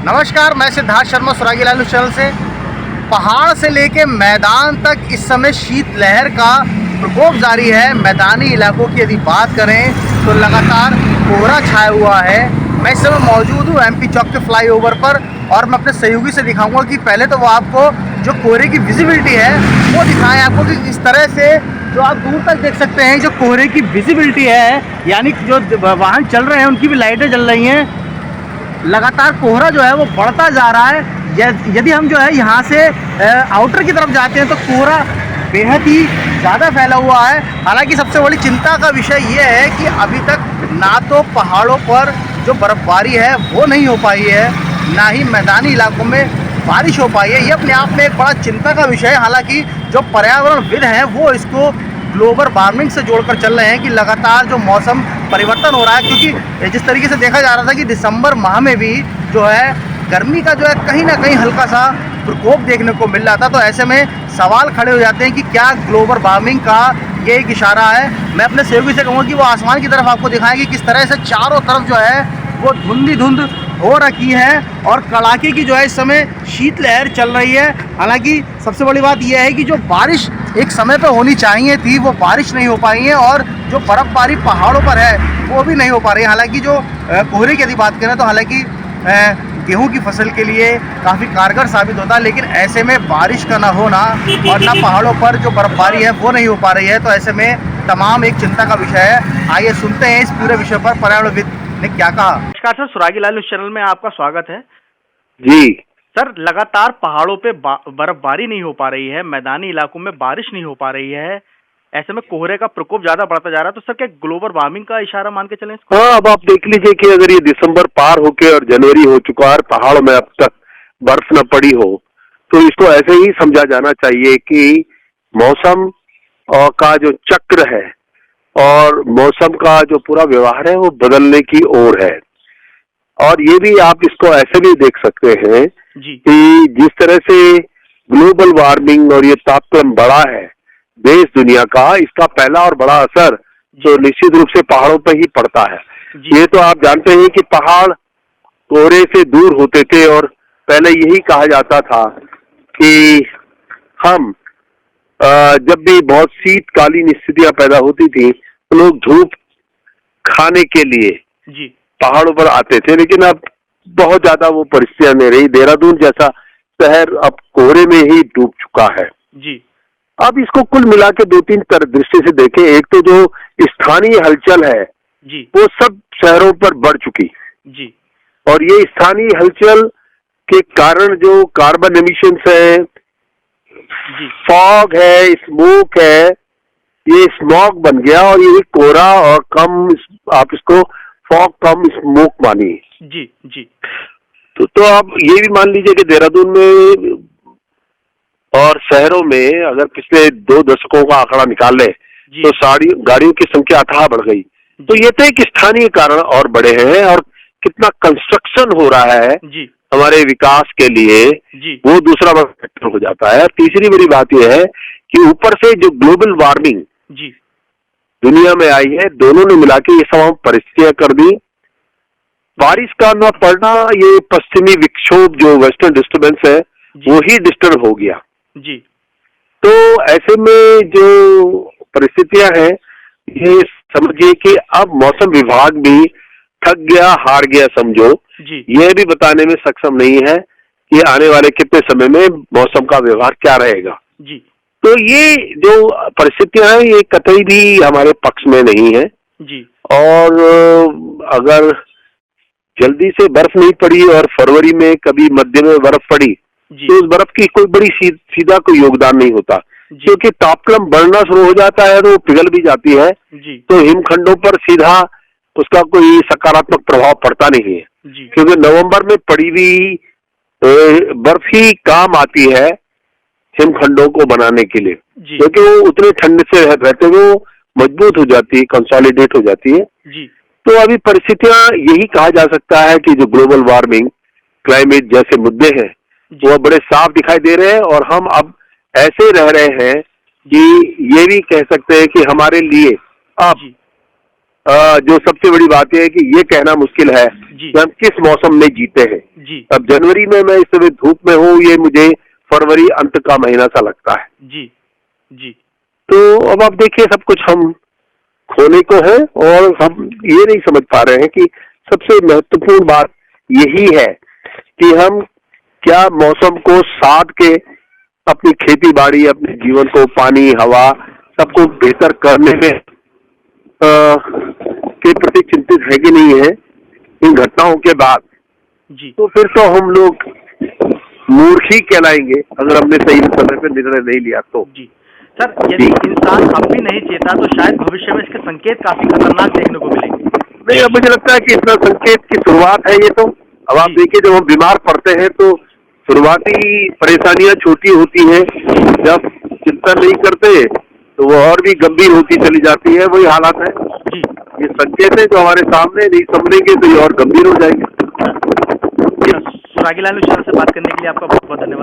नमस्कार, मैं सिद्धार्थ शर्मा सुरागी लालू चैनल से। पहाड़ से लेके मैदान तक इस समय शीतलहर का प्रकोप जारी है। मैदानी इलाकों की यदि बात करें तो लगातार कोहरा छाया हुआ है। मैं इस समय मौजूद हूँ एमपी चौक के फ्लाईओवर पर और मैं अपने सहयोगी से दिखाऊंगा कि पहले तो वो आपको जो कोहरे की विजिबिलिटी है वो दिखाएं आपको कि इस तरह से जो आप दूर तक देख सकते हैं जो कोहरे की विजिबिलिटी है, यानी जो वाहन चल रहे हैं उनकी भी लाइटें जल रही हैं। लगातार कोहरा जो है वो बढ़ता जा रहा है। यदि हम जो है यहाँ से आउटर की तरफ जाते हैं तो कोहरा बेहद ही ज़्यादा फैला हुआ है। हालांकि सबसे बड़ी चिंता का विषय ये है कि अभी तक ना तो पहाड़ों पर जो बर्फ़बारी है वो नहीं हो पाई है, ना ही मैदानी इलाकों में बारिश हो पाई है। ये अपने आप में एक बड़ा चिंता का विषय है। हालांकि जो पर्यावरणविद हैं वो इसको ग्लोबल वार्मिंग से जोड़कर चल रहे हैं कि लगातार जो मौसम परिवर्तन हो रहा है, क्योंकि जिस तरीके से देखा जा रहा था कि दिसंबर माह में भी जो है गर्मी का जो है कहीं ना कहीं हल्का सा प्रकोप देखने को मिल रहा था। तो ऐसे में सवाल खड़े हो जाते हैं कि क्या ग्लोबल वार्मिंग का ये एक इशारा है। मैं अपने सहयोगी से कहूँगा कि वो आसमान की तरफ आपको दिखाएं कि किस तरह से चारों तरफ जो है वो धुंधी धुंध हो रखी है और कड़ाके की जो है इस समय शीतलहर चल रही है। हालांकि सबसे बड़ी बात यह है कि जो बारिश एक समय पर होनी चाहिए थी वो बारिश नहीं हो पाई है और जो बर्फ़बारी पहाड़ों पर है वो भी नहीं हो पा रही है। हालांकि जो कोहरे की यदि बात करें तो हालांकि गेहूं की फसल के लिए काफ़ी कारगर साबित होता है, लेकिन ऐसे में बारिश का ना होना और ना पहाड़ों पर जो बर्फ़बारी है वो नहीं हो पा रही है। तो ऐसे में तमाम एक चिंता का विषय है। आइए सुनते हैं इस पूरे विषय पर पर्यावरणविद ने क्या कहा। नमस्कार सर, सुरागी लालू चैनल में आपका स्वागत है जी सर। लगातार पहाड़ों पे बर्फबारी नहीं हो पा रही है, मैदानी इलाकों में बारिश नहीं हो पा रही है, ऐसे में कोहरे का प्रकोप ज्यादा बढ़ता जा रहा है। तो सर क्या ग्लोबल वार्मिंग का इशारा मान के चलें इसको? हाँ, अब आप देख लीजिए कि अगर ये दिसंबर पार होके और जनवरी हो चुका है और पहाड़ों में अब तक बर्फ न पड़ी हो तो इसको ऐसे ही समझा जाना चाहिए कि मौसम का जो चक्र है और मौसम का जो पूरा व्यवहार है वो बदलने की ओर है। और ये भी आप इसको ऐसे भी देख सकते हैं जी कि जिस तरह से ग्लोबल वार्मिंग और ये तापक्रम बढ़ा है देश दुनिया का, इसका पहला और बड़ा असर तो निश्चित रूप से पहाड़ों पर ही पड़ता है। ये तो आप जानते हैं कि पहाड़ कोहरे से दूर होते थे और पहले यही कहा जाता था कि हम जब भी बहुत शीतकालीन स्थितियां पैदा होती थी तो लोग धूप खाने के लिए जी पहाड़ों पर आते थे, लेकिन अब बहुत ज्यादा वो परिस्थितियां नहीं रही। देहरादून जैसा शहर अब कोहरे में ही डूब चुका है। जी अब इसको कुल मिला के दो तीन दृष्टि से देखें। एक तो जो स्थानीय हलचल है जी वो सब शहरों पर बढ़ चुकी जी और ये स्थानीय हलचल के कारण जो कार्बन एमिशंस है, जी फॉग है, स्मोक है, ये स्मॉग बन गया और ये कोहरा और कम आप इसको फॉग कम स्मोक मानिए। जी जी तो आप ये भी मान लीजिए कि देहरादून में और शहरों में अगर पिछले 2 दशकों का आंकड़ा निकाल ले तो गाड़ियों की संख्या अथाह बढ़ गई। तो ये तो एक स्थानीय कारण और बढ़े हैं और कितना कंस्ट्रक्शन हो रहा है जी हमारे विकास के लिए जी वो दूसरा बड़ा फैक्टर हो जाता है। तीसरी बड़ी बात यह है कि ऊपर से जो ग्लोबल वार्मिंग जी दुनिया में आई है, दोनों ने मिला के ये तमाम परिस्थितियां कर दी। बारिश का न पड़ना, ये पश्चिमी विक्षोभ जो वेस्टर्न डिस्टर्बेंस है वो ही डिस्टर्ब हो गया। जी तो ऐसे में जो परिस्थितियां हैं ये समझिए कि अब मौसम विभाग भी थक गया, हार गया समझो। जी यह भी बताने में सक्षम नहीं है कि आने वाले कितने समय में मौसम का व्यवहार क्या रहेगा। जी तो ये जो परिस्थितियां हैं ये कतई भी हमारे पक्ष में नहीं है। जी और अगर जल्दी से बर्फ नहीं पड़ी और फरवरी में कभी मध्य में बर्फ पड़ी तो उस बर्फ की कोई बड़ी सीधा कोई योगदान नहीं होता, क्योंकि तापक्रम बढ़ना शुरू हो जाता है तो वो पिघल भी जाती है। तो हिमखंडों पर सीधा उसका कोई सकारात्मक प्रभाव पड़ता नहीं है, क्योंकि नवंबर में पड़ी हुई बर्फ ही काम आती है हिमखंडों को बनाने के लिए, क्योंकि वो उतने ठंड से रहते हुए वो मजबूत हो जाती है, कंसोलिडेट हो जाती है। तो अभी परिस्थितियां यही कहा जा सकता है कि जो ग्लोबल वार्मिंग, क्लाइमेट जैसे मुद्दे हैं वो बड़े साफ दिखाई दे रहे हैं और हम अब ऐसे रह रहे हैं कि ये भी कह सकते हैं कि हमारे लिए अब जो सबसे बड़ी बात यह है कि ये कहना मुश्किल है कि हम किस मौसम में जीते हैं। अब जनवरी में मैं इस समय धूप में हूँ, ये मुझे फरवरी अंत का महीना सा लगता है। जी। तो अब आप देखिए, सब कुछ हम खोने को है और हम ये नहीं समझ पा रहे हैं कि सबसे महत्वपूर्ण बात यही है कि हम क्या मौसम को साध के अपनी खेती बाड़ी, अपने जीवन को, पानी, हवा, सबको बेहतर करने में के प्रति चिंतित है कि नहीं है इन घटनाओं के बाद। तो फिर तो हम लोग मूर्ख ही कहलाएंगे अगर हमने सही समय पर निर्णय नहीं लिया तो। सर, यदि इंसान अब भी नहीं चेता तो शायद भविष्य में इसके संकेत काफी खतरनाक देखने को मिलेंगे। नहीं, अब मुझे लगता है कि इतना संकेत की शुरुआत है ये तो। अब आप देखिए, जब हम बीमार पड़ते हैं तो शुरुआती परेशानियां छोटी होती हैं, जब चिंता नहीं करते तो वो और भी गंभीर होती चली जाती है। वही हालात है। ये संकेत है जो हमारे सामने, नहीं समझेंगे तो ये और गंभीर हो जाएंगे। सुरागी लालू चैनल से बात करने के लिए आपका बहुत बहुत धन्यवाद।